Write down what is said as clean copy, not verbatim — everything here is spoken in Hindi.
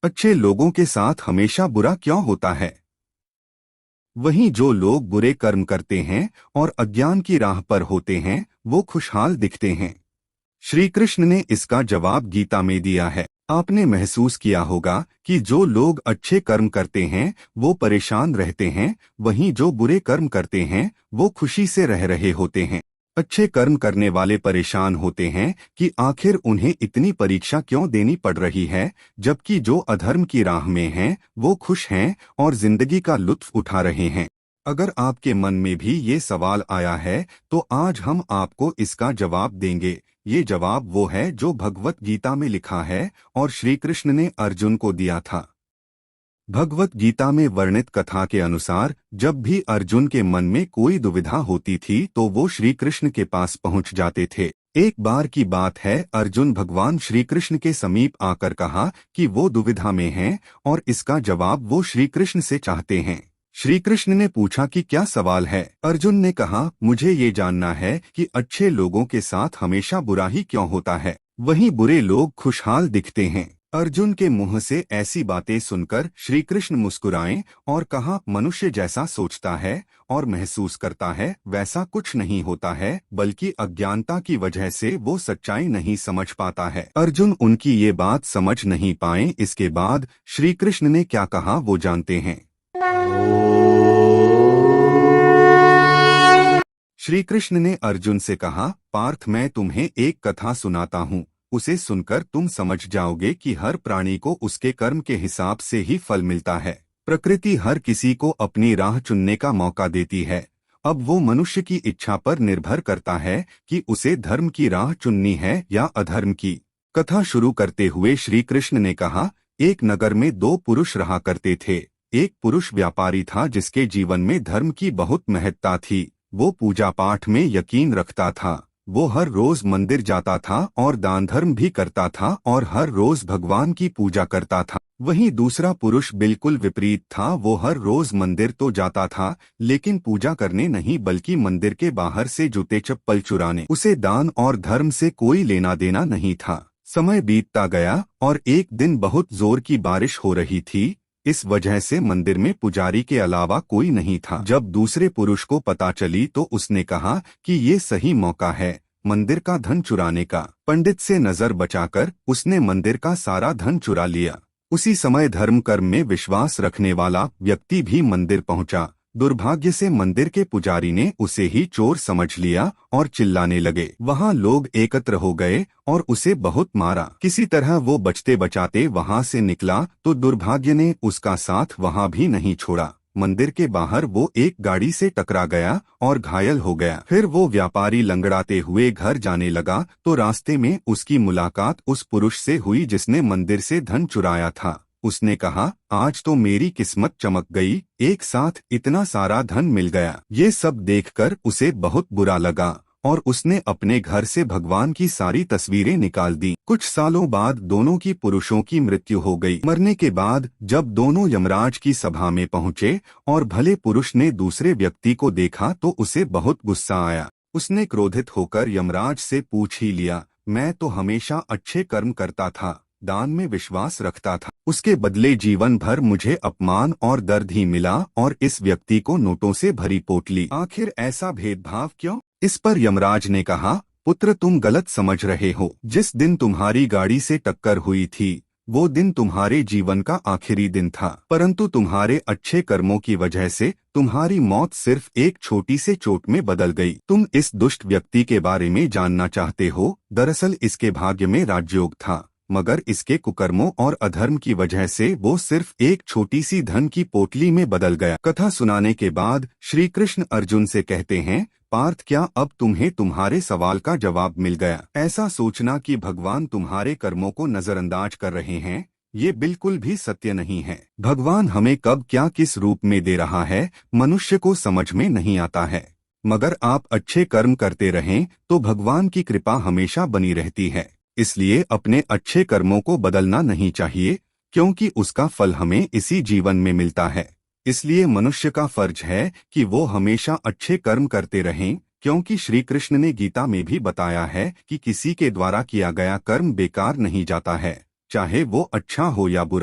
अच्छे लोगों के साथ हमेशा बुरा क्यों होता है? वहीं जो लोग बुरे कर्म करते हैं और अज्ञान की राह पर होते हैं वो खुशहाल दिखते हैं। श्री कृष्ण ने इसका जवाब गीता में दिया है। आपने महसूस किया होगा कि जो लोग अच्छे कर्म करते हैं वो परेशान रहते हैं, वहीं जो बुरे कर्म करते हैं वो खुशी से रह रहे होते हैं। अच्छे कर्म करने वाले परेशान होते हैं कि आखिर उन्हें इतनी परीक्षा क्यों देनी पड़ रही है, जबकि जो अधर्म की राह में हैं वो खुश हैं और जिंदगी का लुत्फ उठा रहे हैं। अगर आपके मन में भी ये सवाल आया है तो आज हम आपको इसका जवाब देंगे। ये जवाब वो है जो भगवत गीता में लिखा है और श्री कृष्ण ने अर्जुन को दिया था। भगवत गीता में वर्णित कथा के अनुसार जब भी अर्जुन के मन में कोई दुविधा होती थी तो वो श्री कृष्ण के पास पहुंच जाते थे। एक बार की बात है, अर्जुन भगवान श्री कृष्ण के समीप आकर कहा कि वो दुविधा में हैं और इसका जवाब वो श्री कृष्ण से चाहते हैं। श्री कृष्ण ने पूछा कि क्या सवाल है? अर्जुन ने कहा, मुझे ये जानना है कि अच्छे लोगों के साथ हमेशा बुरा ही क्यों होता है, वहीं बुरे लोग खुशहाल दिखते हैं। अर्जुन के मुंह से ऐसी बातें सुनकर श्री कृष्ण मुस्कुराए और कहा, मनुष्य जैसा सोचता है और महसूस करता है वैसा कुछ नहीं होता है, बल्कि अज्ञानता की वजह से वो सच्चाई नहीं समझ पाता है। अर्जुन उनकी ये बात समझ नहीं पाए। इसके बाद श्री कृष्ण ने क्या कहा वो जानते हैं। श्री कृष्ण ने अर्जुन से कहा, पार्थ, मैं तुम्हें एक कथा सुनाता हूँ। उसे सुनकर तुम समझ जाओगे कि हर प्राणी को उसके कर्म के हिसाब से ही फल मिलता है। प्रकृति हर किसी को अपनी राह चुनने का मौका देती है। अब वो मनुष्य की इच्छा पर निर्भर करता है कि उसे धर्म की राह चुननी है या अधर्म की। कथा शुरू करते हुए श्री कृष्ण ने कहा, एक नगर में दो पुरुष रहा करते थे। एक पुरुष व्यापारी था जिसके जीवन में धर्म की बहुत महत्ता थी। वो पूजा पाठ में यकीन रखता था। वो हर रोज मंदिर जाता था और दान धर्म भी करता था और हर रोज भगवान की पूजा करता था। वहीं दूसरा पुरुष बिल्कुल विपरीत था। वो हर रोज मंदिर तो जाता था लेकिन पूजा करने नहीं, बल्कि मंदिर के बाहर से जूते चप्पल चुराने। उसे दान और धर्म से कोई लेना देना नहीं था। समय बीतता गया और एक दिन बहुत जोर की बारिश हो रही थी। इस वजह से मंदिर में पुजारी के अलावा कोई नहीं था। जब दूसरे पुरुष को पता चली तो उसने कहा कि ये सही मौका है मंदिर का धन चुराने का। पंडित से नजर बचाकर उसने मंदिर का सारा धन चुरा लिया। उसी समय धर्म कर्म में विश्वास रखने वाला व्यक्ति भी मंदिर पहुंचा। दुर्भाग्य से मंदिर के पुजारी ने उसे ही चोर समझ लिया और चिल्लाने लगे। वहां लोग एकत्र हो गए और उसे बहुत मारा। किसी तरह वो बचते बचाते वहां से निकला तो दुर्भाग्य ने उसका साथ वहां भी नहीं छोड़ा। मंदिर के बाहर वो एक गाड़ी से टकरा गया और घायल हो गया। फिर वो व्यापारी लंगड़ाते हुए घर जाने लगा तो रास्ते में उसकी मुलाकात उस पुरुष से हुई जिसने मंदिर से धन चुराया था। उसने कहा, आज तो मेरी किस्मत चमक गई, एक साथ इतना सारा धन मिल गया। ये सब देखकर उसे बहुत बुरा लगा और उसने अपने घर से भगवान की सारी तस्वीरें निकाल दी। कुछ सालों बाद दोनों की पुरुषों की मृत्यु हो गई। मरने के बाद जब दोनों यमराज की सभा में पहुंचे और भले पुरुष ने दूसरे व्यक्ति को देखा तो उसे बहुत गुस्सा आया। उसने क्रोधित होकर यमराज से पूछ ही लिया, मैं तो हमेशा अच्छे कर्म करता था, दान में विश्वास रखता था, उसके बदले जीवन भर मुझे अपमान और दर्द ही मिला और इस व्यक्ति को नोटों से भरी पोटली। आखिर ऐसा भेदभाव क्यों? इस पर यमराज ने कहा, पुत्र, तुम गलत समझ रहे हो। जिस दिन तुम्हारी गाड़ी से टक्कर हुई थी वो दिन तुम्हारे जीवन का आखिरी दिन था, परंतु तुम्हारे अच्छे कर्मों की वजह से तुम्हारी मौत सिर्फ एक छोटी से चोट में बदल गई। तुम इस दुष्ट व्यक्ति के बारे में जानना चाहते हो? दरअसल इसके भाग्य में राजयोग था, मगर इसके कुकर्मों और अधर्म की वजह से वो सिर्फ एक छोटी सी धन की पोटली में बदल गया। कथा सुनाने के बाद श्री कृष्ण अर्जुन से कहते हैं, पार्थ, क्या अब तुम्हें तुम्हारे सवाल का जवाब मिल गया? ऐसा सोचना कि भगवान तुम्हारे कर्मों को नजरअंदाज कर रहे हैं, ये बिल्कुल भी सत्य नहीं है। भगवान हमें कब क्या किस रूप में दे रहा है मनुष्य को समझ में नहीं आता है, मगर आप अच्छे कर्म करते रहें तो भगवान की कृपा हमेशा बनी रहती है। इसलिए अपने अच्छे कर्मों को बदलना नहीं चाहिए, क्योंकि उसका फल हमें इसी जीवन में मिलता है। इसलिए मनुष्य का फर्ज है कि वो हमेशा अच्छे कर्म करते रहें, क्योंकि श्री कृष्ण ने गीता में भी बताया है कि किसी के द्वारा किया गया कर्म बेकार नहीं जाता है, चाहे वो अच्छा हो या बुरा।